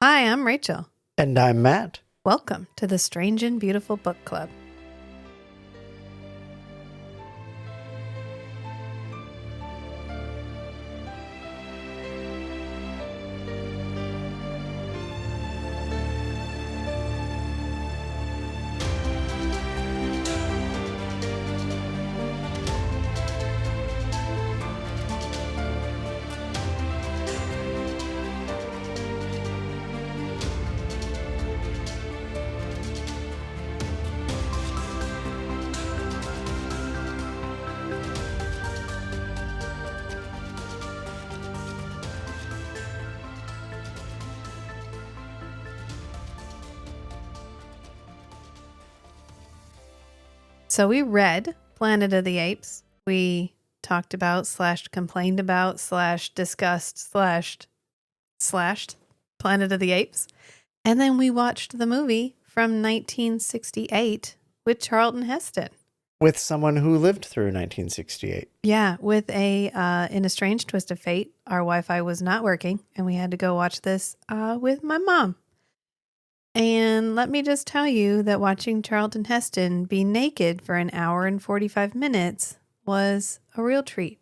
Hi, I'm Rachel. And I'm Matt. Welcome to the Strange and Beautiful Book Club. So we read Planet of the Apes. We talked about / complained about / discussed / slashed Planet of the Apes. And then we watched the movie from 1968 with Charlton Heston. With someone who lived through 1968. Yeah, with in a strange twist of fate, our Wi-Fi was not working and we had to go watch this with my mom. And let me just tell you that watching Charlton Heston be naked for an hour and 45 minutes was a real treat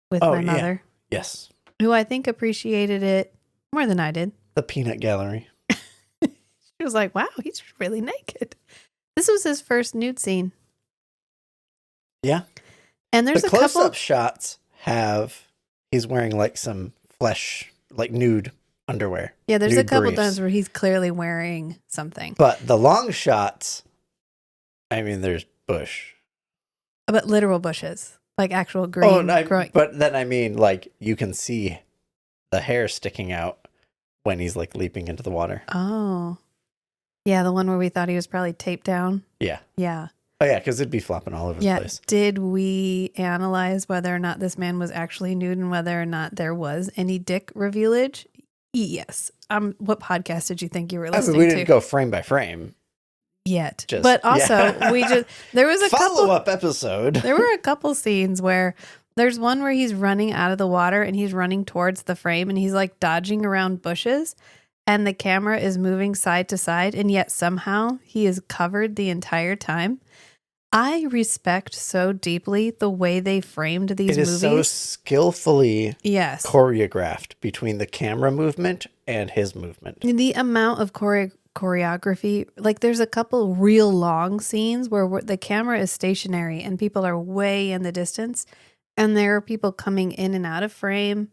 with my mother. Yeah. Yes. Who I think appreciated it more than I did. The peanut gallery. She was like, wow, he's really naked. This was his first nude scene. Yeah. And there's the a couple close-up shots he's wearing like some flesh, like nude underwear. Yeah, there's a couple briefs. times where he's clearly wearing something. But the long shots, I mean, there's bush. But literal bushes, like actual green growing. But then I mean, like, you can see the hair sticking out when he's like leaping into the water. Oh. Yeah, the one where we thought he was probably taped down. Yeah. Yeah. Oh, yeah, because it'd be flopping all over the place. Did we analyze whether or not this man was actually nude and whether or not there was any dick revealage? Yes. What podcast did you think you were listening to? We didn't go frame by frame yet. But also, there was a follow-up episode. There were a couple scenes where there's one where he's running out of the water and he's running towards the frame and he's like dodging around bushes and the camera is moving side to side and yet somehow he is covered the entire time. I respect so deeply the way they framed these movies. It is so skillfully choreographed between the camera movement and his movement. The amount of choreography, like there's a couple real long scenes where the camera is stationary and people are way in the distance and there are people coming in and out of frame.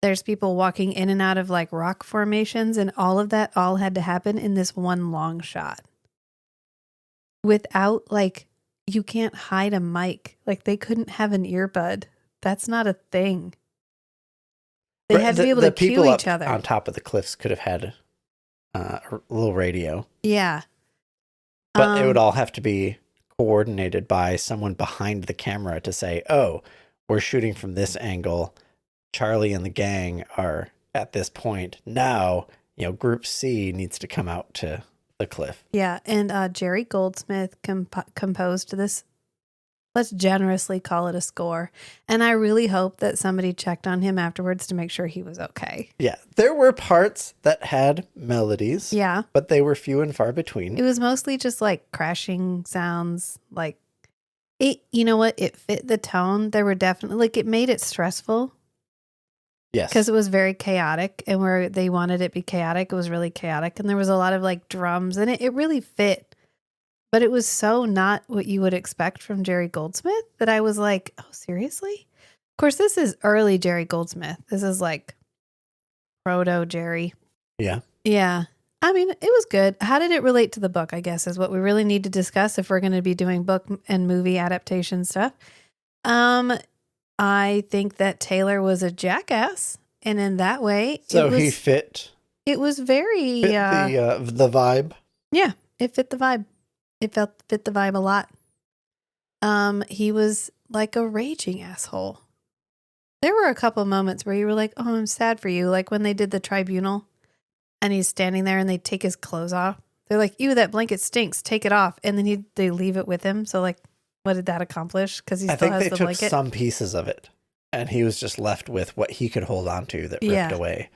There's people walking in and out of like rock formations and all of that all had to happen in this one long shot. Without like, you can't hide a mic. Like they couldn't have an earbud. That's not a thing. They had to be able to cue each other. On top of the cliffs could have had a little radio. Yeah. But it would all have to be coordinated by someone behind the camera to say, oh, we're shooting from this angle. Charlie and the gang are at this point. Now, Group C needs to come out to the cliff. Yeah, and Jerry Goldsmith composed this. Let's generously call it a score. And I really hope that somebody checked on him afterwards to make sure he was okay. Yeah, there were parts that had melodies. Yeah. But they were few and far between. It was mostly just like crashing sounds. Like, you know what? It fit the tone. There were definitely, like, it made it stressful. Yes. Because it was very chaotic, and where they wanted it to be chaotic, it was really chaotic. And there was a lot of like drums, and it really fit. But it was so not what you would expect from Jerry Goldsmith that I was like, oh, seriously? Of course, this is early Jerry Goldsmith. This is like proto Jerry. Yeah. Yeah. I mean, it was good. How did it relate to the book, I guess, is what we really need to discuss if we're going to be doing book and movie adaptation stuff. I think that Taylor was a jackass, and in that way, he fit. It was very the vibe. Yeah, it fit the vibe. It fit the vibe a lot. He was like a raging asshole. There were a couple moments where you were like, "Oh, I'm sad for you." Like when they did the tribunal, and he's standing there, and they take his clothes off. They're like, "Ew, that blanket stinks. Take it off." And then they leave it with him. So like. What did that accomplish? Because he still has the blanket. I think they took some pieces of it, and he was just left with what he could hold on to that ripped away.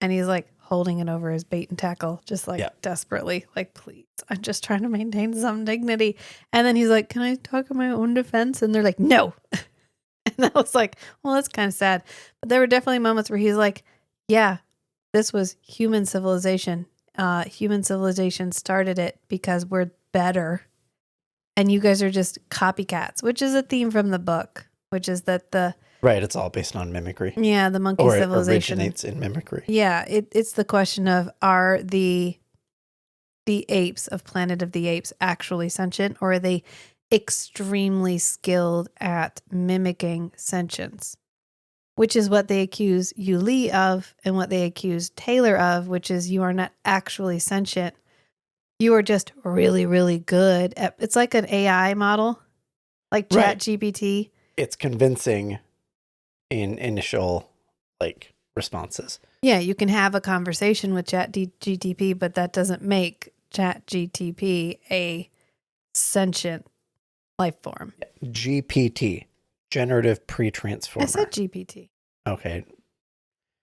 And he's like, holding it over his bait and tackle, just like desperately, like, please, I'm just trying to maintain some dignity. And then he's like, can I talk in my own defense? And they're like, no. And I was like, well, that's kind of sad. But there were definitely moments where he's like, yeah, this was human civilization. Human civilization started it because we're better. And you guys are just copycats, which is a theme from the book, which is that right, it's all based on mimicry. Yeah, the monkey or civilization. It originates in mimicry. Yeah, it's the question of, are the apes of Planet of the Apes actually sentient, or are they extremely skilled at mimicking sentience? Which is what they accuse Yuli of, and what they accuse Taylor of, which is you are not actually sentient. You are just really, really good at, it's like an AI model, like ChatGPT. It's convincing in initial like responses. Yeah, you can have a conversation with ChatGPT, but that doesn't make ChatGPT a sentient life form. GPT, generative pre-transformer. I said GPT. Okay.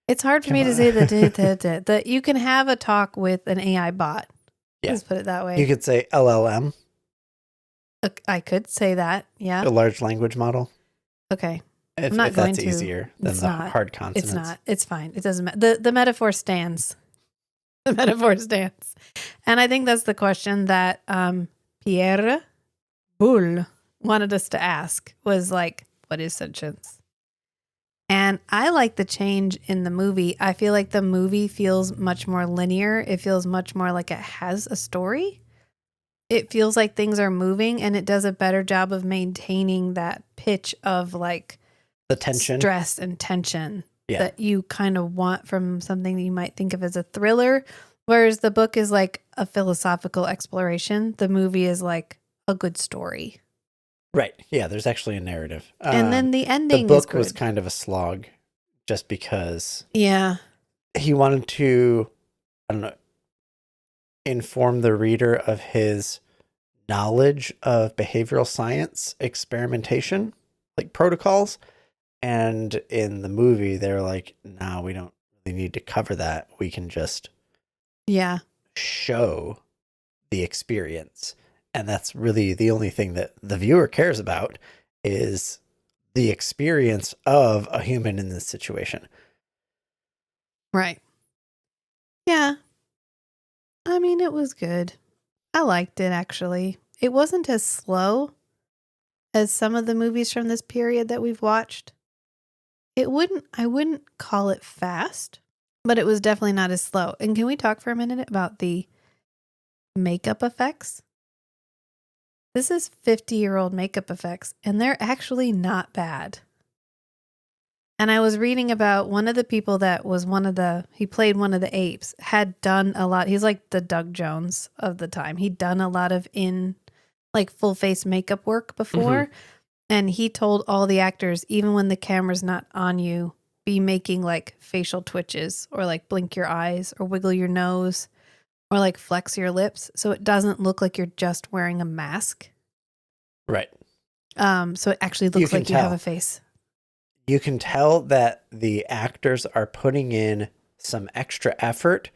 It's hard for me to say that you can have a talk with an AI bot. Yeah. Let's put it that way. You could say LLM. I could say that. Yeah. A large language model. Okay. If, I'm not if going that's to. easier than It's the not. hard consonants. It's not. It's fine. It doesn't matter. The metaphor stands. The metaphor stands. And I think that's the question that Pierre Boulle wanted us to ask, was like, what is sentience? And I like the change in the movie. I feel like the movie feels much more linear. It feels much more like it has a story. It feels like things are moving, and it does a better job of maintaining that pitch of like the tension, stress and tension that you kind of want from something that you might think of as a thriller. Whereas the book is like a philosophical exploration. The movie is like a good story. Right. Yeah, there's actually a narrative. And then the ending the is book good. was kind of a slog just because he wanted to, I don't know, inform the reader of his knowledge of behavioral science experimentation, like protocols. And in the movie, they're like, no, we don't really need to cover that. We can just show the experience. And that's really the only thing that the viewer cares about, is the experience of a human in this situation. Right. Yeah. I mean, it was good. I liked it, actually. It wasn't as slow as some of the movies from this period that we've watched. I wouldn't call it fast, but it was definitely not as slow. And can we talk for a minute about the makeup effects? This is 50-year-old makeup effects, and they're actually not bad. And I was reading about one of the people that was he played one of the apes, had done a lot. He's like the Doug Jones of the time. He'd done a lot of full face makeup work before. Mm-hmm. And he told all the actors, even when the camera's not on you, be making like facial twitches, or like blink your eyes, or wiggle your nose, or like flex your lips, so it doesn't look like you're just wearing a mask. Right. So it actually looks like you have a face. You can tell that the actors are putting in some extra effort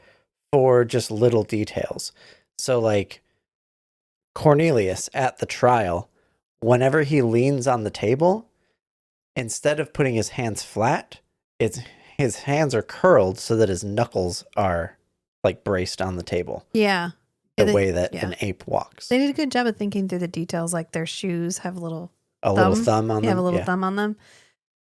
for just little details. So like Cornelius at the trial, whenever he leans on the table, instead of putting his hands flat, his hands are curled so that his knuckles are like braced on the table. Yeah. The way that an ape walks. They did a good job of thinking through the details, like their shoes have a little thumb on them. Have a little thumb on them.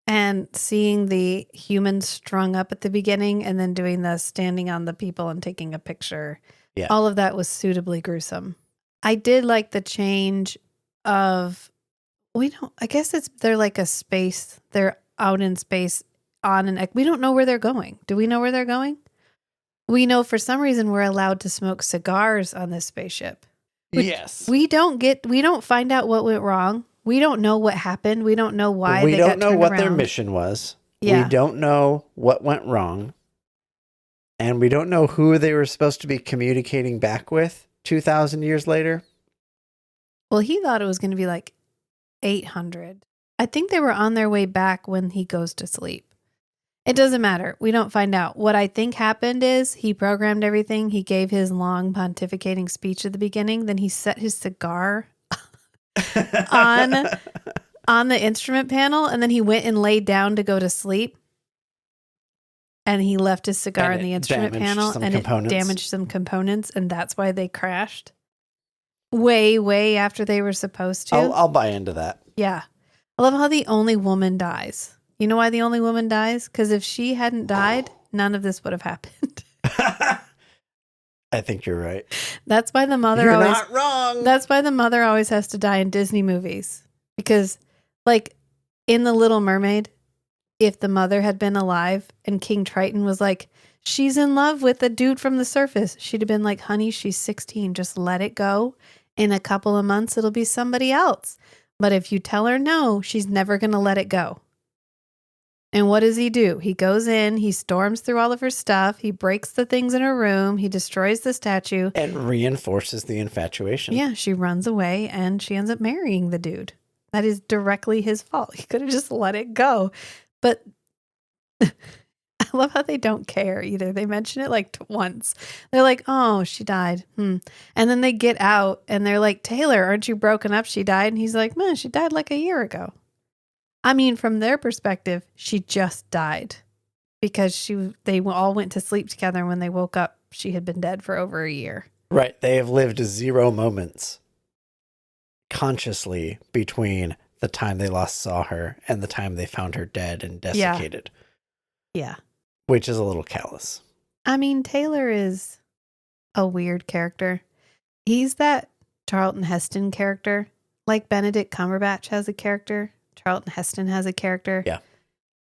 And seeing the humans strung up at the beginning, and then doing the standing on the people and taking a picture. Yeah. All of that was suitably gruesome. I did like the change of, I guess they're like a space. They're out in space we don't know where they're going. Do we know where they're going? We know for some reason we're allowed to smoke cigars on this spaceship. Yes. We don't find out what went wrong. We don't know what happened. We don't know why they got turned around. We don't know what their mission was. Yeah. We don't know what went wrong. And we don't know who they were supposed to be communicating back with 2,000 years later. Well, he thought it was going to be like 800. I think they were on their way back when he goes to sleep. It doesn't matter. We don't find out. What I think happened is he programmed everything. He gave his long pontificating speech at the beginning. Then he set his cigar on the instrument panel, and then he went and laid down to go to sleep. And he left his cigar in the instrument panel, and it damaged some components, and that's why they crashed. Way after they were supposed to. I'll buy into that. Yeah. I love how the only woman dies. You know why the only woman dies? Because if she hadn't died, none of this would have happened. I think you're right. That's why the mother You're always not wrong. That's why the mother always has to die in Disney movies. Because like in The Little Mermaid, if the mother had been alive and King Triton was like, she's in love with the dude from the surface, she'd have been like, honey, she's 16. Just let it go. In a couple of months, it'll be somebody else. But if you tell her no, she's never going to let it go. And what does he do? He goes in, he storms through all of her stuff, he breaks the things in her room, he destroys the statue. And reinforces the infatuation. Yeah, she runs away and she ends up marrying the dude. That is directly his fault. He could have just let it go. But I love how they don't care either. They mention it like once. They're like, oh, she died. And then they get out and they're like, Taylor, aren't you broken up? She died. And he's like, man, she died like a year ago. I mean, from their perspective, she just died because they all went to sleep together. When they woke up, she had been dead for over a year. Right. They have lived 0 moments consciously between the time they last saw her and the time they found her dead and desiccated. Yeah. Which is a little callous. I mean, Taylor is a weird character. He's that Charlton Heston character. Like Benedict Cumberbatch has a character. Charlton Heston has a character. Yeah.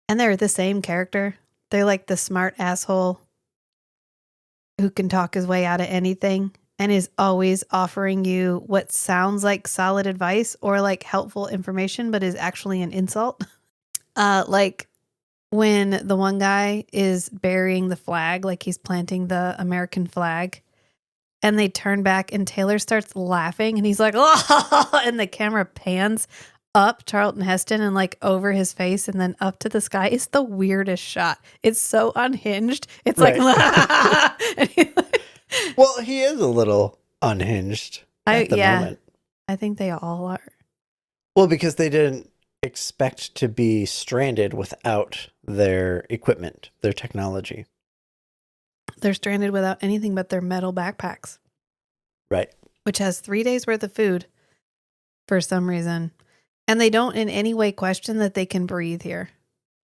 And they're the same character. They're like the smart asshole who can talk his way out of anything and is always offering you what sounds like solid advice or like helpful information, but is actually an insult. Like when the one guy is burying the flag, like he's planting the American flag, and they turn back and Taylor starts laughing and he's like, oh, and the camera pans up Charlton Heston and like over his face and then up to the sky. It's the weirdest shot. It's so unhinged. It's right. Well, he is a little unhinged at the moment. I think they all are. Well, because they didn't expect to be stranded without their equipment, their technology. They're stranded without anything but their metal backpacks. Right. Which has 3 days worth of food for some reason. And they don't in any way question that they can breathe here.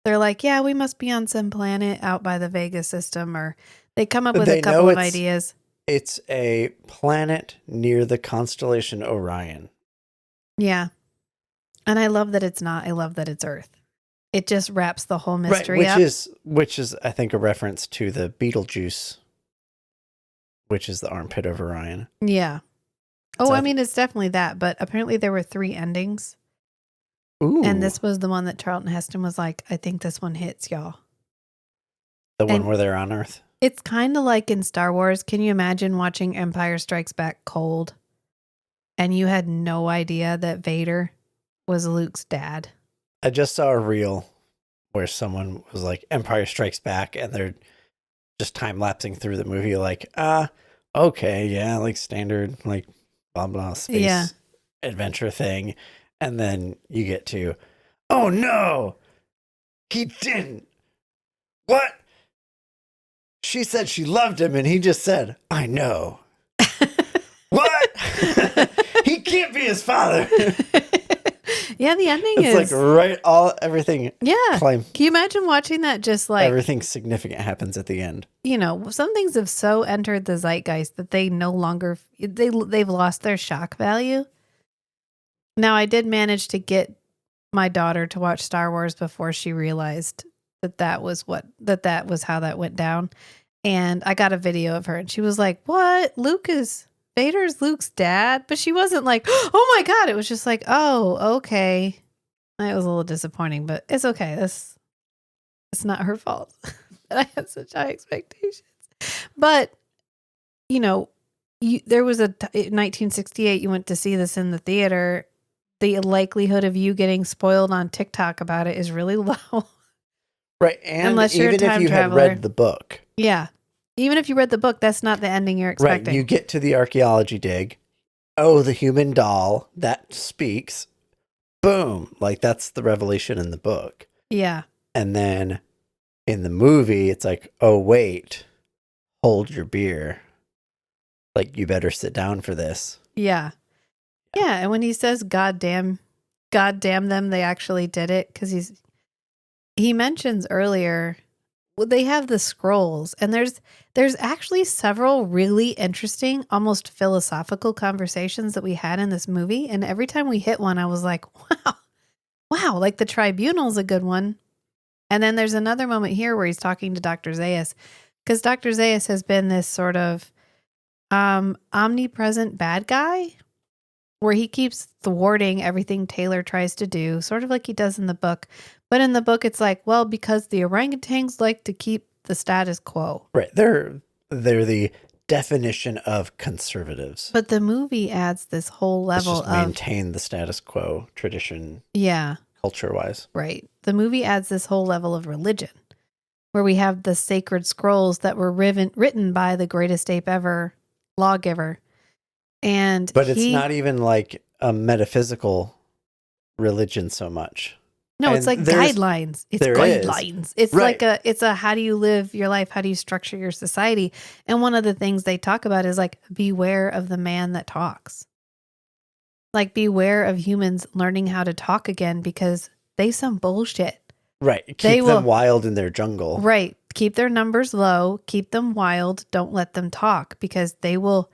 They're like, yeah, we must be on some planet out by the Vega system, or they come up with a couple of ideas. It's a planet near the constellation Orion. Yeah. And I love that it's not. I love that it's Earth. It just wraps the whole mystery up. Which is, I think, a reference to the Beetlejuice, which is the armpit of Orion. Yeah. Oh, I mean, it's definitely that. But apparently there were 3 endings. Ooh. And this was the one that Charlton Heston was like, I think this one hits y'all. The one where they're on Earth? It's kind of like in Star Wars. Can you imagine watching Empire Strikes Back cold? And you had no idea that Vader was Luke's dad? I just saw a reel where someone was like, Empire Strikes Back, and they're just time-lapsing through the movie like, okay, yeah, like standard, like, blah, blah, space adventure thing. And then you get to, oh no, he didn't. What? She said she loved him, and he just said, I know. What? He can't be his father. Yeah, the ending it's like everything. Yeah. Can you imagine watching that? Just like everything significant happens at the end. You know, some things have so entered the zeitgeist that they no longer, they've lost their shock value. Now, I did manage to get my daughter to watch Star Wars before she realized that was how that went down. And I got a video of her and she was like, what? Vader's Luke's dad? But she wasn't like, oh my God. It was just like, oh, okay. It was a little disappointing, but it's okay. It's not her fault that I had such high expectations. But, you know, there was in 1968, you went to see this in the theater. The likelihood of you getting spoiled on TikTok about it is really low. Right. And Unless you're a even if time you had traveler. read the book. Yeah. Even if you read the book, that's not the ending you're Right. expecting. You get to the archaeology dig. Oh, the human doll that speaks. Boom. Like that's the revelation in the book. Yeah. And then in the movie, it's like, oh, wait, hold your beer. Like, you better sit down for this. Yeah. Yeah. And when he says, God damn them, they actually did it. Because he mentions earlier, well, they have the scrolls, and there's actually several really interesting, almost philosophical conversations that we had in this movie. And every time we hit one, I was like, wow, like the tribunal's a good one. And then there's another moment here where he's talking to Dr. Zaius, because Dr. Zaius has been this sort of omnipresent bad guy where he keeps thwarting everything Taylor tries to do, sort of like he does in the book. But in the book, it's like, well, because the orangutans like to keep the status quo. Right. They're the definition of conservatives. But the movie adds this whole level just maintain the status quo tradition. Yeah. Culture-wise. Right. The movie adds this whole level of religion where we have the sacred scrolls that were written by the greatest ape ever, lawgiver. But it's not even like a metaphysical religion so much. No, it's like guidelines. It's guidelines. It's right. like it's a how do you live your life? How do you structure your society? And one of the things they talk about is like beware of the man that talks. Like beware of humans learning how to talk again because they some bullshit. Right. Keep them wild in their jungle. Right. Keep their numbers low. Keep them wild. Don't let them talk because they will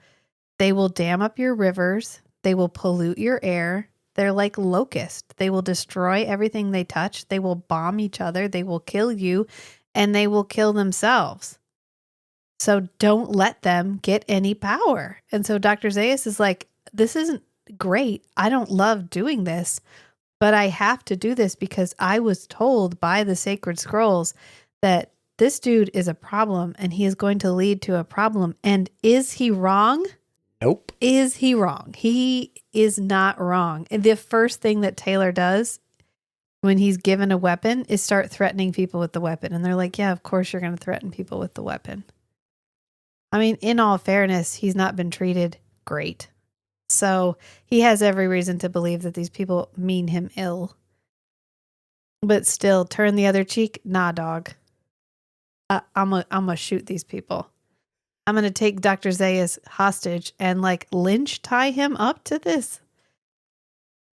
dam up your rivers. They will pollute your air. They're like locusts. They will destroy everything they touch. They will bomb each other. They will kill you and they will kill themselves. So don't let them get any power. And so Dr. Zaius is like, this isn't great. I don't love doing this, but I have to do this because I was told by the sacred scrolls that this dude is a problem and he is going to lead to a problem. And is he wrong? Nope. Is he wrong? He is not wrong. And the first thing that Taylor does when he's given a weapon is start threatening people with the weapon. And they're like, yeah, of course you're going to threaten people with the weapon. I mean, in all fairness, he's not been treated great. So he has every reason to believe that these people mean him ill. But still, turn the other cheek? Nah, dog. I'm gonna shoot these people. I'm going to take Dr. Zaius hostage and like lynch tie him up to this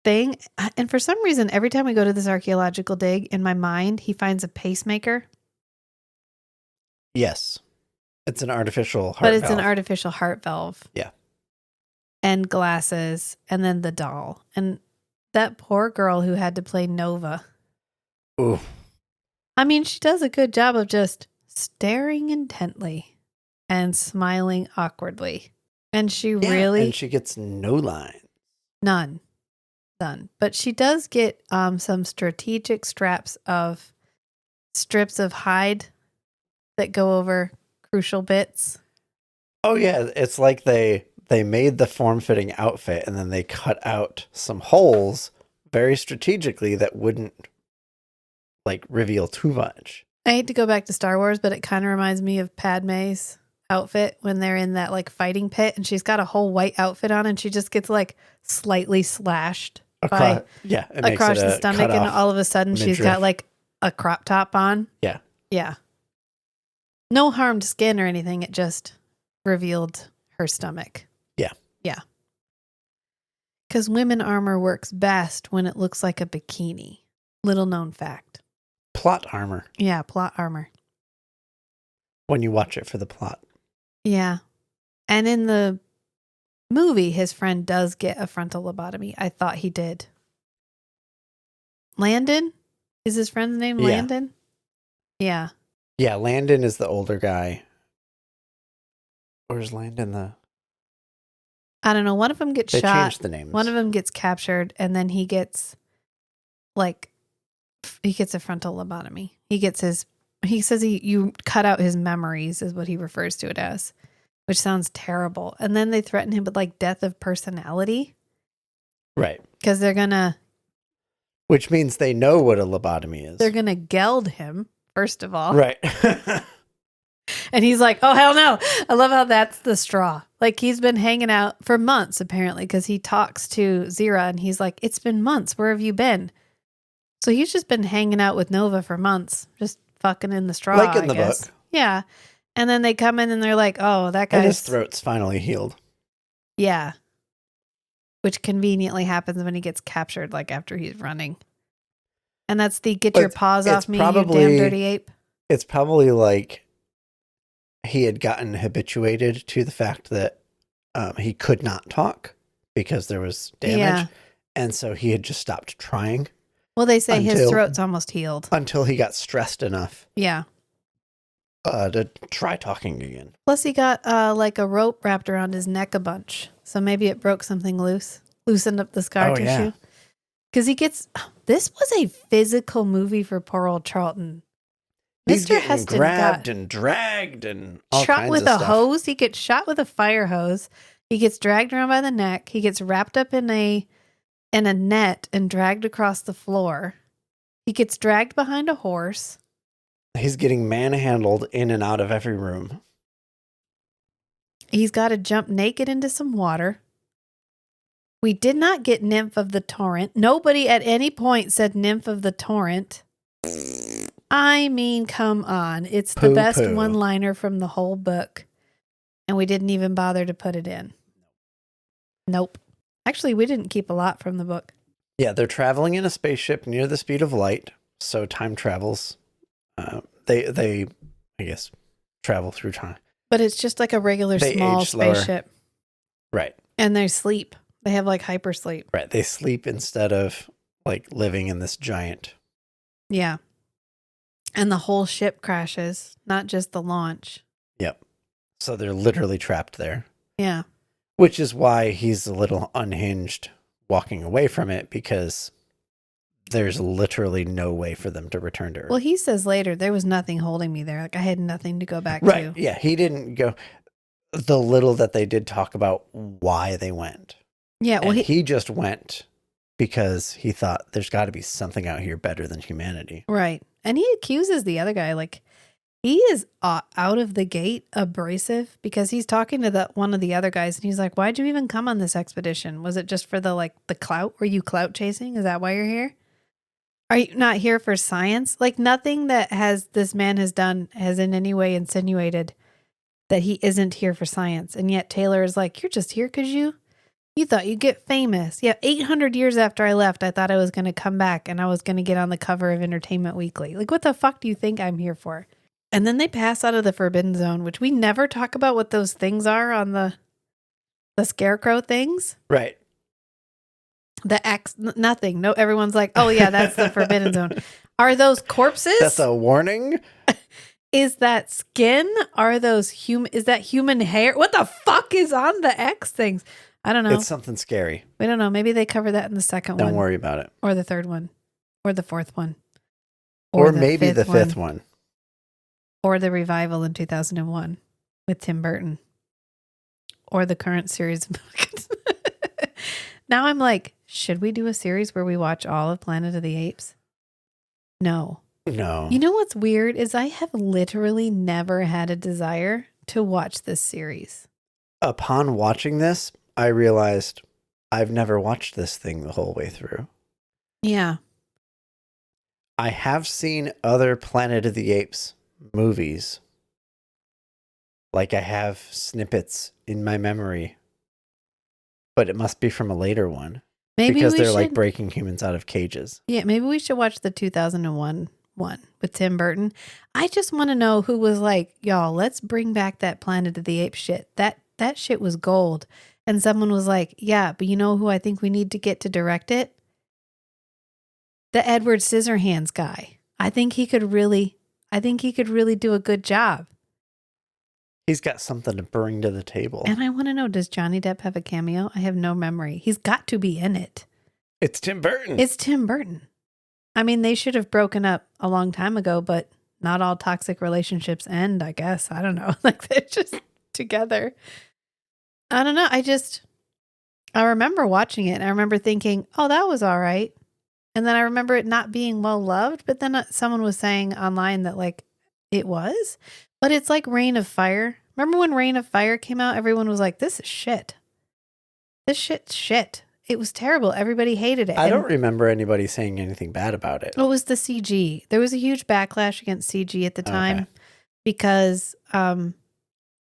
thing. And for some reason, every time we go to this archaeological dig, in my mind, he finds a pacemaker. Yes. It's an artificial heart valve. But it's valve. an artificial heart valve. Yeah. And glasses and then the doll. And that poor girl who had to play Nova. Ooh. I mean, she does a good job of just staring intently and smiling awkwardly. And she and she gets no line. None. But she does get some strategic strips of hide that go over crucial bits. Oh yeah, it's like they made the form-fitting outfit and then they cut out some holes very strategically that wouldn't like reveal too much. I hate to go back to Star Wars, but it kind of reminds me of Padme's outfit when they're in that like fighting pit and she's got a whole white outfit on and she just gets like slightly slashed across the stomach and all of a sudden midriff. She's got like a crop top on. Yeah. No harmed skin or anything. It just revealed her stomach. Yeah. Because women armor works best when it looks like a bikini. Little known fact. Plot armor. Yeah, plot armor. When you watch it for the plot. Yeah. And in the movie, his friend does get a frontal lobotomy. I thought he did. Landon? Is his friend's name Landon? Yeah. Yeah, Landon is the older guy. Where's Landon I don't know. One of them gets shot. They changed the names. One of them gets captured, and then he gets a frontal lobotomy. He says you cut out his memories is what he refers to it as, which sounds terrible. And then they threaten him with like death of personality. Right. Because they're going to. Which means they know what a lobotomy is. They're going to geld him first of all. Right. And he's like, oh, hell no. I love how that's the straw. Like, he's been hanging out for months, apparently, because he talks to Zira and he's like, it's been months. Where have you been? So he's just been hanging out with Nova for months, just fucking in the straw, Like in the I guess. book. Yeah. And then they come in and they're like, oh, that And guy's... his throat's finally healed. Yeah. Which conveniently happens when he gets captured, like after he's running. And that's the get your paws off me, you damn dirty ape. It's probably like he had gotten habituated to the fact that he could not talk because there was damage. Yeah. And so he had just stopped trying. Well, they say his throat's almost healed. Until he got stressed enough. Yeah. To try talking again. Plus he got like a rope wrapped around his neck a bunch. So maybe it broke something loose. Loosened up the scar tissue. Yeah. Because he gets... This was a physical movie for poor old Charlton. He's Mr. getting Heston grabbed and dragged and all shot kinds with of a stuff. hose. He gets shot with a fire hose. He gets dragged around by the neck. He gets wrapped up in a net and dragged across the floor. He gets dragged behind a horse. He's getting manhandled in and out of every room. He's got to jump naked into some water. We did not get Nymph of the Torrent. Nobody at any point said Nymph of the Torrent. I mean, come on. It's the best one-liner from the whole book. And we didn't even bother to put it in. Nope. Actually, we didn't keep a lot from the book. Yeah, they're traveling in a spaceship near the speed of light. So time travels. They I guess, travel through time. But it's just like a regular small spaceship. Right. And they sleep. They have like hyper sleep. Right. They sleep instead of like living in this giant. Yeah. And the whole ship crashes, not just the launch. Yep. So they're literally trapped there. Yeah. Which is why he's a little unhinged walking away from it, because there's literally no way for them to return to Earth. Well, he says later, there was nothing holding me there. Like, I had nothing to go back right. to. Yeah. He didn't go. The little that they did talk about why they went. Yeah. Well, he just went because he thought there's got to be something out here better than humanity. Right. And he accuses the other guy. Like, he is out of the gate abrasive because he's talking to one of the other guys and he's like, why'd you even come on this expedition? Was it just for the clout? Were you clout chasing? Is that why you're here? Are you not here for science? Like, nothing that this man has done has in any way insinuated that he isn't here for science. And yet Taylor is like, you're just here because you thought you'd get famous. Yeah, 800 years after I left, I thought I was going to come back and I was going to get on the cover of Entertainment Weekly. Like, what the fuck do you think I'm here for? And then they pass out of the Forbidden Zone, which we never talk about what those things are on the scarecrow things. Right. The X, nothing. No, everyone's like, oh yeah, that's the Forbidden Zone. Are those corpses? That's a warning. Is that skin? Are those is that human hair? What the fuck is on the X things? I don't know. It's something scary. We don't know. Maybe they cover that in the second one. Don't worry about it. Or the third one. Or the fourth one. Or maybe the fifth one. Or the revival in 2001 with Tim Burton. Or the current series. Now I'm like, should we do a series where we watch all of Planet of the Apes? No. No. You know what's weird is I have literally never had a desire to watch this series. Upon watching this, I realized I've never watched this thing the whole way through. Yeah. I have seen other Planet of the Apes movies. Like, I have snippets in my memory. But it must be from a later one. Maybe because they're like breaking humans out of cages. Yeah, maybe we should watch the 2001 one with Tim Burton. I just want to know who was like, y'all, let's bring back that Planet of the Apes shit. That shit was gold. And someone was like, yeah, but you know who I think we need to get to direct it? The Edward Scissorhands guy. I think he could really do a good job. He's got something to bring to the table. And I want to know, does Johnny Depp have a cameo? I have no memory. He's got to be in it. It's Tim Burton. It's Tim Burton. I mean, they should have broken up a long time ago, but not all toxic relationships end, I guess. I don't know. Like, they're just together. I don't know. I remember watching it and I remember thinking, oh, that was all right. And then I remember it not being well loved, but then someone was saying online that like it was, but it's like Reign of Fire. Remember when Reign of Fire came out? Everyone was like, this is shit. This shit's shit. It was terrible. Everybody hated it. I don't remember anybody saying anything bad about it. It was the CG. There was a huge backlash against CG at the time because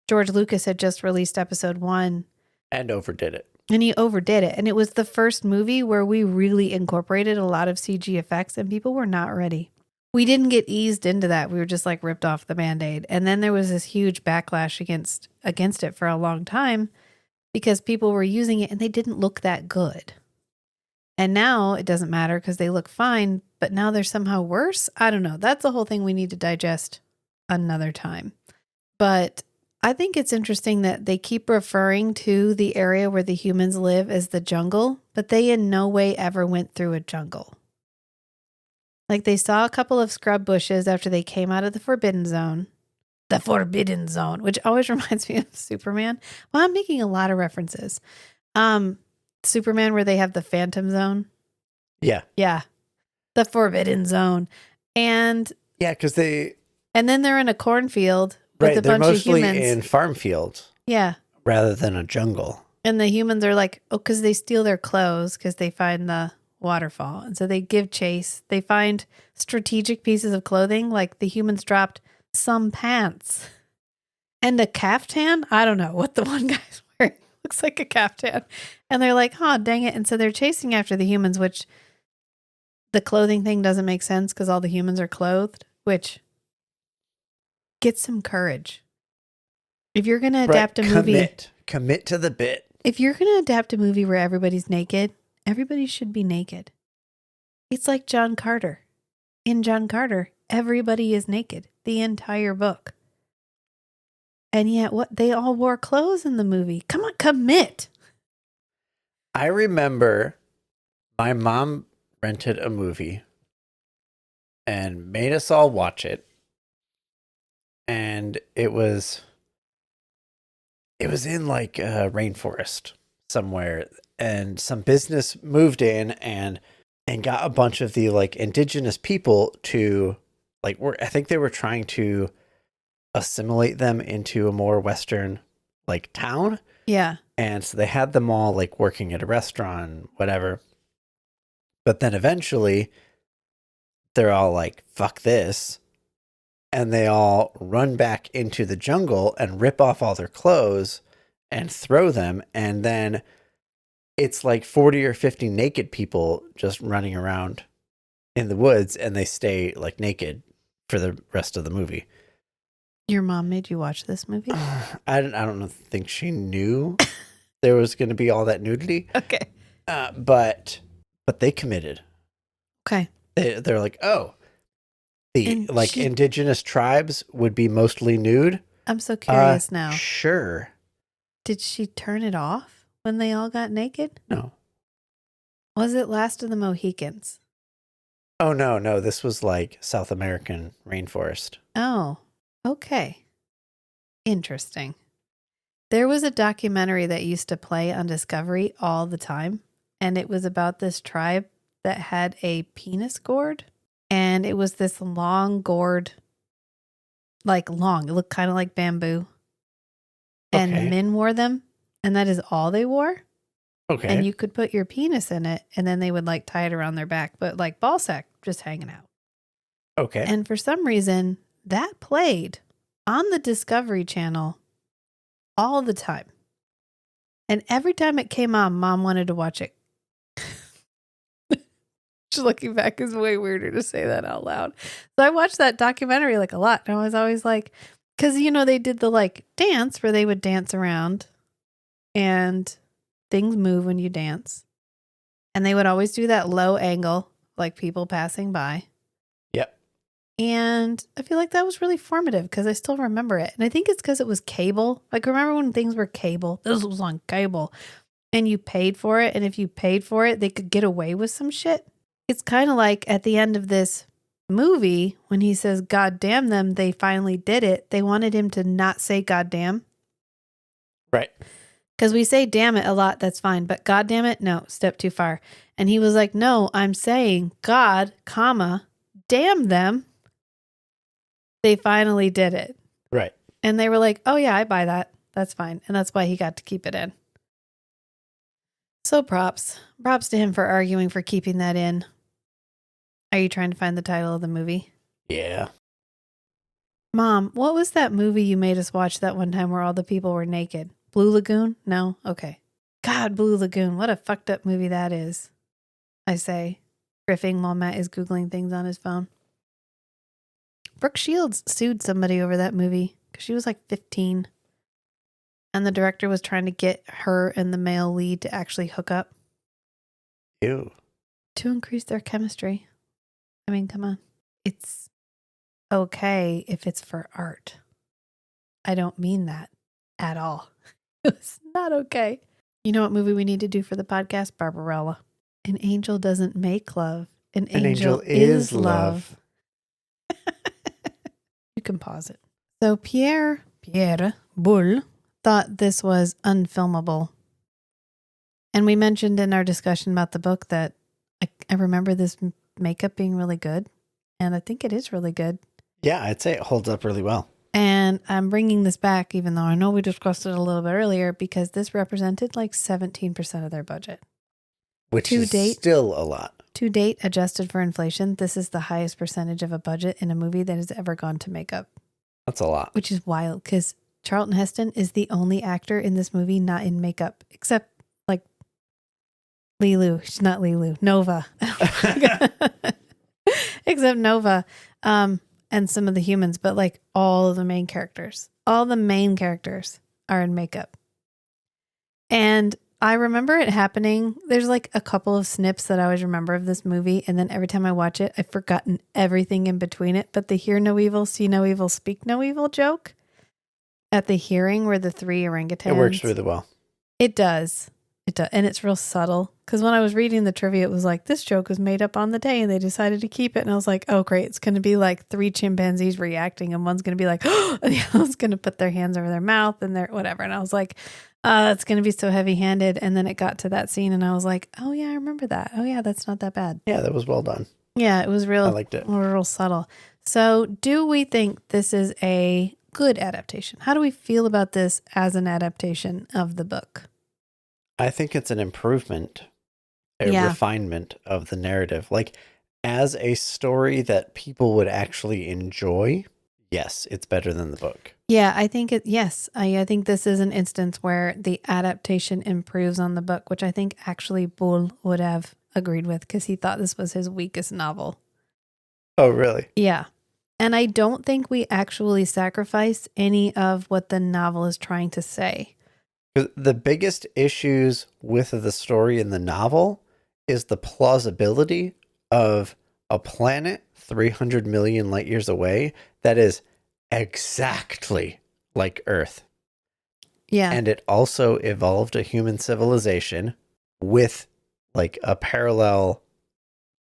George Lucas had just released episode 1. And overdid it. And he overdid it. And it was the first movie where we really incorporated a lot of CG effects and people were not ready. We didn't get eased into that. We were just like ripped off the Band-Aid. And then there was this huge backlash against it for a long time because people were using it and they didn't look that good. And now it doesn't matter because they look fine, but now they're somehow worse. I don't know. That's the whole thing we need to digest another time. But I think it's interesting that they keep referring to the area where the humans live as the jungle, but they in no way ever went through a jungle. Like they saw a couple of scrub bushes after they came out of the Forbidden Zone. The Forbidden Zone, which always reminds me of Superman. Well, I'm making a lot of references. Superman where they have the Phantom Zone. Yeah. Yeah. The Forbidden Zone. And yeah, because and then they're in a cornfield with a bunch of humans. They're mostly in farm fields. Yeah. Rather than a jungle. And the humans are like, because they steal their clothes because they find the waterfall. And so they give chase. They find strategic pieces of clothing. Like the humans dropped some pants and a caftan. I don't know what the one guy's wearing. Looks like a caftan. And they're like, oh, dang it. And so they're chasing after the humans, which the clothing thing doesn't make sense because all the humans are clothed, which get some courage. If you're going to adapt a movie. Commit to the bit. If you're going to adapt a movie where everybody's naked, everybody should be naked. It's like John Carter. In John Carter, everybody is naked. The entire book. And yet, they all wore clothes in the movie. Come on, commit. I remember my mom rented a movie and made us all watch it. And it was in like a rainforest somewhere. And some business moved in and got a bunch of the like indigenous people to like, I think they were trying to assimilate them into a more Western like town. Yeah. And so they had them all like working at a restaurant, whatever. But then eventually they're all like, fuck this. And they all run back into the jungle and rip off all their clothes and throw them. And then it's like 40 or 50 naked people just running around in the woods and they stay like naked for the rest of the movie. Your mom made you watch this movie? I don't think she knew there was going to be all that nudity. Okay. But they committed. Okay. They're like, oh, indigenous tribes would be mostly nude. I'm so curious now. Sure. Did she turn it off when they all got naked? No. Was it Last of the Mohicans? Oh, no. This was like South American rainforest. Oh, okay. Interesting. There was a documentary that used to play on Discovery all the time, and it was about this tribe that had a penis gourd, and it was this long gourd, like long. It looked kind of like bamboo, and men wore them, and that is all they wore. Okay. And you could put your penis in it, and then they would like tie it around their back, but like ball sack just hanging out. Okay. And for some reason, that played on the Discovery Channel all the time. And every time it came on, Mom wanted to watch it. Just looking back is way weirder to say that out loud. So I watched that documentary like a lot. And I was always like, because, they did the like dance where they would dance around and things move when you dance. And they would always do that low angle, like people passing by. Yep. And I feel like that was really formative because I still remember it. And I think it's because it was cable. Like, remember when things were cable? This was on cable. And you paid for it. And if you paid for it, they could get away with some shit. It's kind of like at the end of this movie, when he says, God damn them, they finally did it. They wanted him to not say God damn. Right. Because we say damn it a lot, that's fine. But God damn it, no, step too far. And he was like, no, I'm saying God, comma, damn them. They finally did it. Right. And they were like, oh yeah, I buy that. That's fine. And that's why he got to keep it in. So props. Props to him for arguing for keeping that in. Are you trying to find the title of the movie? Yeah. Mom, what was that movie you made us watch that one time where all the people were naked? Blue Lagoon? No? Okay. God, Blue Lagoon. What a fucked up movie that is. I say, riffing while Matt is Googling things on his phone. Brooke Shields sued somebody over that movie because she was like 15. And the director was trying to get her and the male lead to actually hook up. Ew. To increase their chemistry. I mean, come on. It's okay if it's for art. I don't mean that at all. It's not okay. You know what movie we need to do for the podcast? Barbarella. An angel doesn't make love. An angel is love. You can pause it. So Pierre Boulle thought this was unfilmable. And we mentioned in our discussion about the book that I remember this makeup being really good. And I think it is really good. Yeah, I'd say it holds up really well. And I'm bringing this back, even though I know we discussed it a little bit earlier, because this represented like 17% of their budget. Which is still a lot. To date, adjusted for inflation, this is the highest percentage of a budget in a movie that has ever gone to makeup. That's a lot. Which is wild, because Charlton Heston is the only actor in this movie not in makeup, except like Lilu. She's not Lilu. Nova. Except Nova. And some of the humans, but like all of the main characters. All the main characters are in makeup. And I remember it happening. There's like a couple of snips that I always remember of this movie. And then every time I watch it, I've forgotten everything in between it. But the hear no evil, see no evil, speak no evil joke at the hearing where the three orangutans. It works really well. It does. It does. And it's real subtle. Because when I was reading the trivia, it was like, this joke was made up on the day and they decided to keep it. And I was like, oh, great. It's going to be like three chimpanzees reacting. And one's going to be like, oh, and the other one's going to put their hands over their mouth and their whatever. And I was like, that's going to be so heavy handed. And then it got to that scene and I was like, oh, yeah, I remember that. Oh, yeah, that's not that bad. Yeah, that was well done. Yeah, it was real. I liked it. Real subtle. So do we think this is a good adaptation? How do we feel about this as an adaptation of the book? I think it's an improvement, a refinement of the narrative. Like, as a story that people would actually enjoy, yes, it's better than the book. Yeah, I think yes. I think this is an instance where the adaptation improves on the book, which I think actually Boulle would have agreed with because he thought this was his weakest novel. Oh, really? Yeah. And I don't think we actually sacrifice any of what the novel is trying to say. The biggest issues with the story in the novel is the plausibility of a planet 300 million light years away that is exactly like Earth. Yeah. And it also evolved a human civilization with like a parallel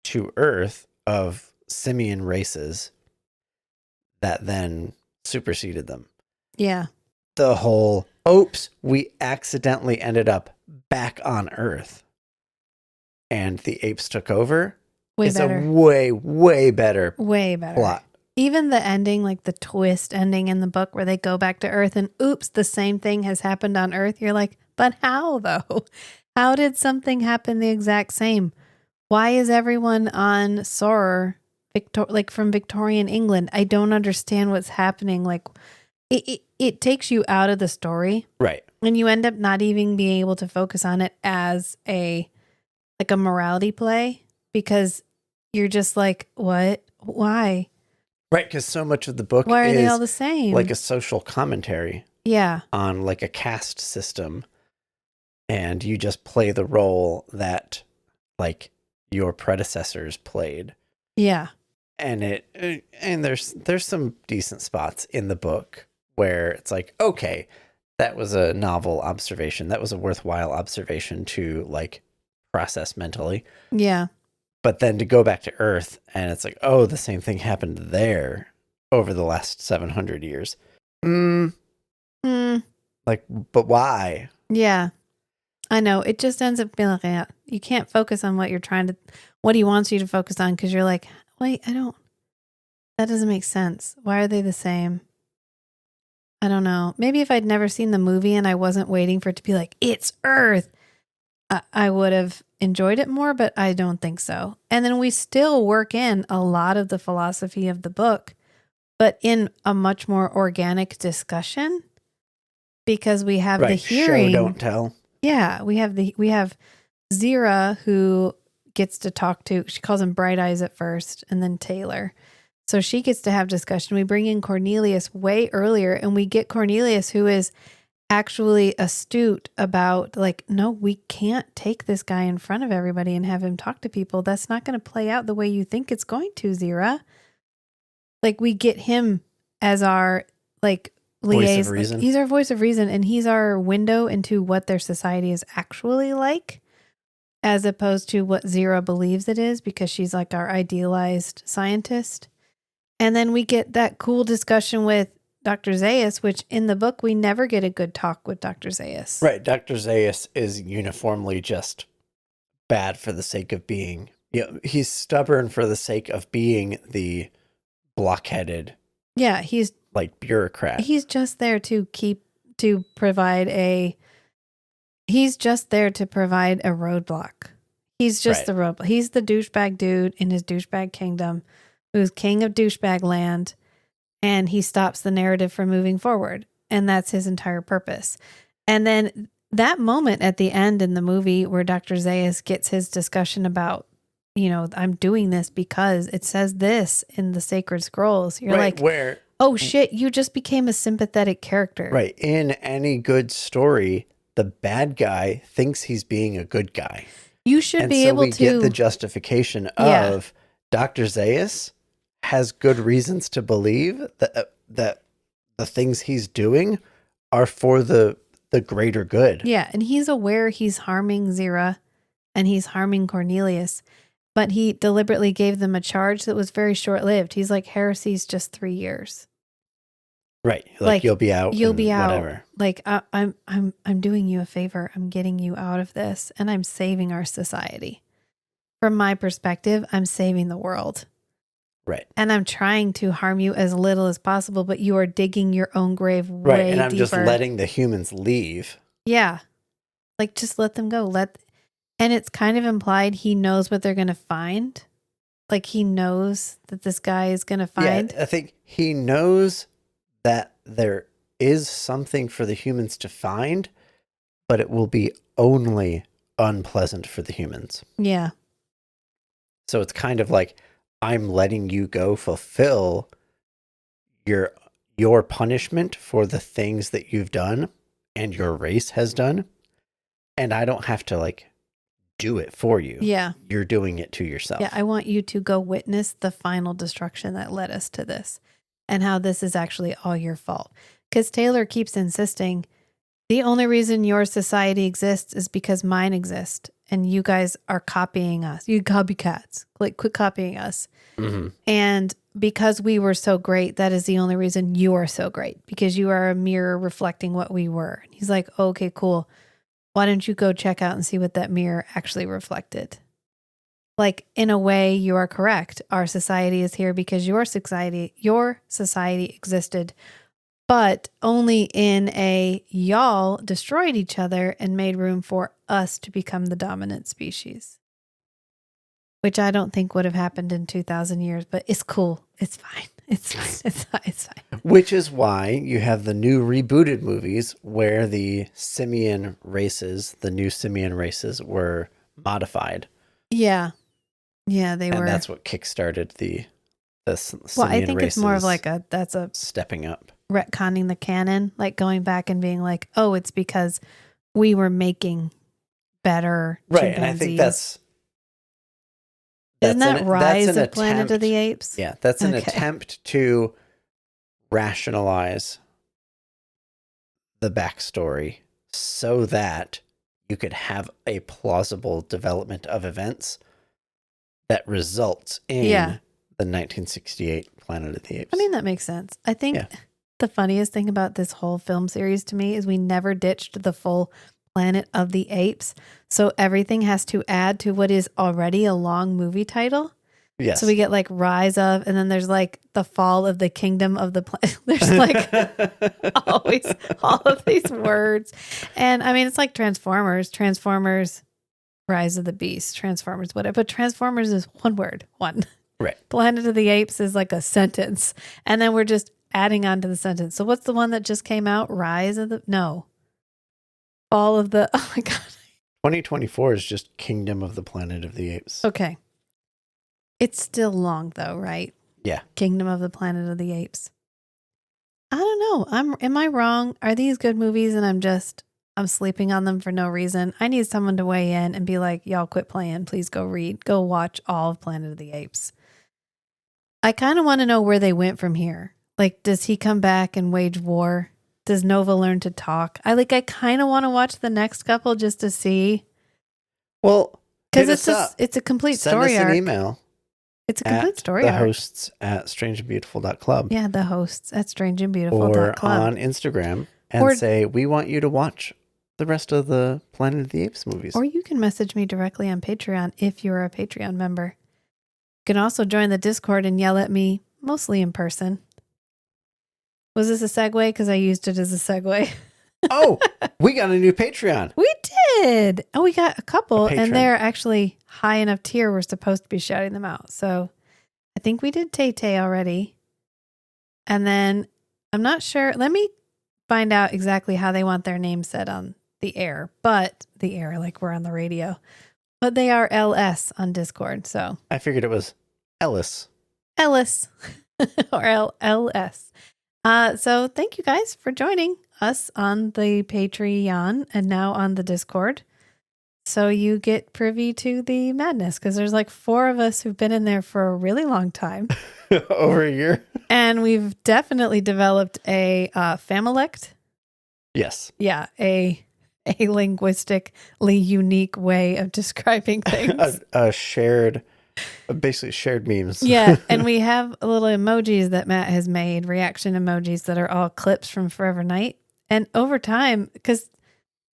to Earth of simian races that then superseded them. Yeah. The whole, oops, we accidentally ended up back on Earth and the apes took over. It's a way better plot. Even the ending, like the twist ending in the book where they go back to Earth and oops, the same thing has happened on Earth. You're like, but how though? How did something happen the exact same? Why is everyone on Sor, like from Victorian England? I don't understand what's happening. Like it takes you out of the story. Right. And you end up not even being able to focus on it as a morality play because you're just like, what? Why? Right, because so much of the book Why are they all the same? Like a social commentary. Yeah. On like a caste system. And you just play the role that like your predecessors played. Yeah. And there's some decent spots in the book where it's like, okay, that was a novel observation. That was a worthwhile observation to like process mentally. Yeah. But then to go back to Earth and it's like, oh, the same thing happened there over the last 700 years. Like, but why? Yeah. I know. It just ends up being like, yeah, you can't focus on what he wants you to focus on because you're like, wait, that doesn't make sense. Why are they the same? I don't know. Maybe if I'd never seen the movie and I wasn't waiting for it to be like, it's Earth, I would have enjoyed it more, but I don't think so. And then we still work in a lot of the philosophy of the book, but in a much more organic discussion because we have the hearing. Show, don't tell. Yeah, we have Zira who gets to talk to, she calls him Bright Eyes at first and then Taylor. So she gets to have discussion. We bring in Cornelius way earlier and we get Cornelius who is actually astute about like, no, we can't take this guy in front of everybody and have him talk to people. That's not going to play out the way you think it's going to, Zira. Like we get him as our like voice of reason. He's our voice of reason and he's our window into what their society is actually like as opposed to what Zira believes it is because she's like our idealized scientist. And then we get that cool discussion with Dr. Zaius, which in the book, we never get a good talk with Dr. Zaius. Right. Dr. Zaius is uniformly just bad for the sake of being. He's stubborn for the sake of being the blockheaded. Yeah, he's like bureaucrat. He's just there to provide a roadblock. He's just the roadblock. He's the douchebag dude in his douchebag kingdom who's king of douchebag land, and he stops the narrative from moving forward. And that's his entire purpose. And then that moment at the end in the movie where Dr. Zaius gets his discussion about, I'm doing this because it says this in the sacred scrolls. You're like, where? Oh shit, you just became a sympathetic character. Right. In any good story, the bad guy thinks he's being a good guy. You should be able to get the justification of Dr. Zaius has good reasons to believe that the things he's doing are for the greater good. Yeah, and he's aware he's harming Zira and he's harming Cornelius, but he deliberately gave them a charge that was very short-lived. He's like, heresy's just 3 years. Right. Like you'll be out. You'll be out. Whatever. Like I'm doing you a favor. I'm getting you out of this and I'm saving our society. From my perspective, I'm saving the world. Right. And I'm trying to harm you as little as possible, but you are digging your own grave way right. And I'm deeper. just letting the humans leave. Yeah. Like just let them go. And it's kind of implied he knows what they're going to find. Like he knows that this guy is going to find. Yeah, I think he knows that there is something for the humans to find, but it will be only unpleasant for the humans. Yeah. So it's kind of like, I'm letting you go fulfill your punishment for the things that you've done and your race has done. And I don't have to like do it for you. Yeah. You're doing it to yourself. Yeah. I want you to go witness the final destruction that led us to this and how this is actually all your fault. Because Taylor keeps insisting the only reason your society exists is because mine exists. And you guys are copying us. You copycats. Like, quit copying us. Mm-hmm. And because we were so great, that is the only reason you are so great. Because you are a mirror reflecting what we were. And he's like, okay, cool. Why don't you go check out and see what that mirror actually reflected? Like, in a way, you are correct. Our society is here because your society existed, but only in a y'all destroyed each other and made room for us to become the dominant species. Which I don't think would have happened in 2,000 years, but it's cool. It's fine. It's fine. It's fine. It's fine. Which is why you have the new rebooted movies where the simian races, the new simian races were modified. Yeah. Yeah, they were. And that's what kickstarted the simian well, I think races it's more of like that's a stepping up. Retconning the canon, like going back and being like, oh, it's because we were making better right, and I think that's isn't that Rise of Planet of the Apes? Yeah, that's an attempt to rationalize the backstory so that you could have a plausible development of events that results in the 1968 Planet of the Apes. I mean, that makes sense. I think the funniest thing about this whole film series to me is we never ditched the full Planet of the Apes. So everything has to add to what is already a long movie title. Yes. So we get like Rise of, and then there's like the Fall of the Kingdom of the Planet. There's like always all of these words. And I mean, it's like Transformers, Rise of the Beast, Transformers, whatever. But Transformers is one word, one. Right. Planet of the Apes is like a sentence. And then we're just adding on to the sentence. So what's the one that just came out? Fall of the, oh my God. 2024 is just Kingdom of the Planet of the Apes. Okay. It's still long though, right? Yeah. Kingdom of the Planet of the Apes. I don't know. Am I wrong? Are these good movies and I'm sleeping on them for no reason? I need someone to weigh in and be like, y'all quit playing. Please go watch all of Planet of the Apes. I kind of want to know where they went from here. Like, does he come back and wage war? Does Nova learn to talk? I kind of want to watch the next couple just to see. Well, because it's a complete story Send us arc. an email. It's a complete story the arc. hosts at strangeandbeautiful.club. Yeah, the hosts at strangeandbeautiful.club. Or on Instagram and say, we want you to watch the rest of the Planet of the Apes movies. Or you can message me directly on Patreon if you're a Patreon member. You can also join the Discord and yell at me, mostly in person. Was this a segue? Because I used it as a segue. Oh, we got a new Patreon. We did. Oh, we got a couple, and Patron. they're actually high enough tier. We're supposed to be shouting them out. So I think we did Tay-Tay already. And then I'm not sure. Let me find out exactly how they want their name said on the air. But the air, like we're on the radio. But they are LS on Discord. So I figured it was Ellis. or LS. So thank you guys for joining us on the Patreon and now on the Discord. So you get privy to the madness because there's like 4 of us who've been in there for a really long time. Over a year. And we've definitely developed a familect. Yes. Yeah, a linguistically unique way of describing things. Basically shared memes. Yeah, and we have little emojis that Matt has made, reaction emojis that are all clips from Forever Night. And over time, because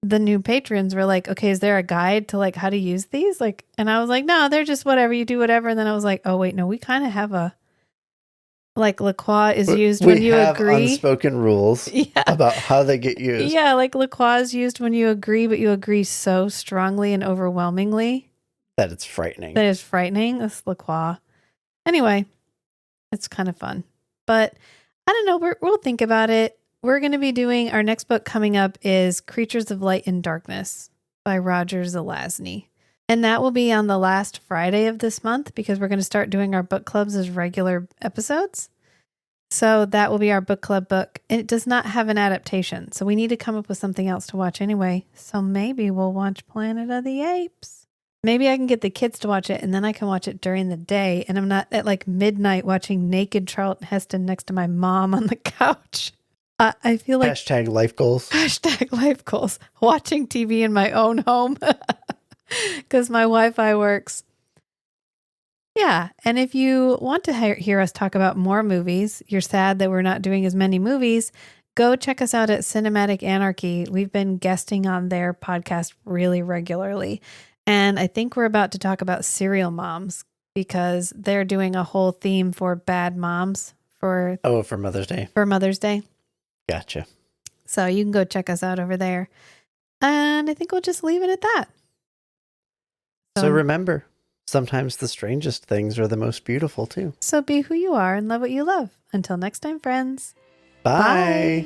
the new patrons were like, okay, is there a guide to like how to use these? Like, and I was like, no, they're just whatever, you do whatever. And then I was like, oh wait, no, we kind of have a, like La Croix is used when you agree. We have unspoken rules about how they get used. Yeah, like La Croix is used when you agree, but you agree so strongly and overwhelmingly. That it's frightening. That is frightening. That's La Croix. Anyway, it's kind of fun. But I don't know. We'll think about it. We're going to be doing our next book coming up is Creatures of Light and Darkness by Roger Zelazny. And that will be on the last Friday of this month because we're going to start doing our book clubs as regular episodes. So that will be our book club book. And it does not have an adaptation. So we need to come up with something else to watch anyway. So maybe we'll watch Planet of the Apes. Maybe I can get the kids to watch it and then I can watch it during the day. And I'm not at like midnight watching naked Charlton Heston next to my mom on the couch. I feel like Hashtag life goals. Hashtag life goals. Watching TV in my own home because my Wi-Fi works. Yeah. And if you want to hear us talk about more movies, you're sad that we're not doing as many movies, go check us out at Cinematic Anarchy. We've been guesting on their podcast really regularly. And I think we're about to talk about serial moms because they're doing a whole theme for bad moms for Mother's Day. For Mother's Day. Gotcha. So you can go check us out over there. And I think we'll just leave it at that. So remember, sometimes the strangest things are the most beautiful too. So be who you are and love what you love. Until next time, friends. Bye.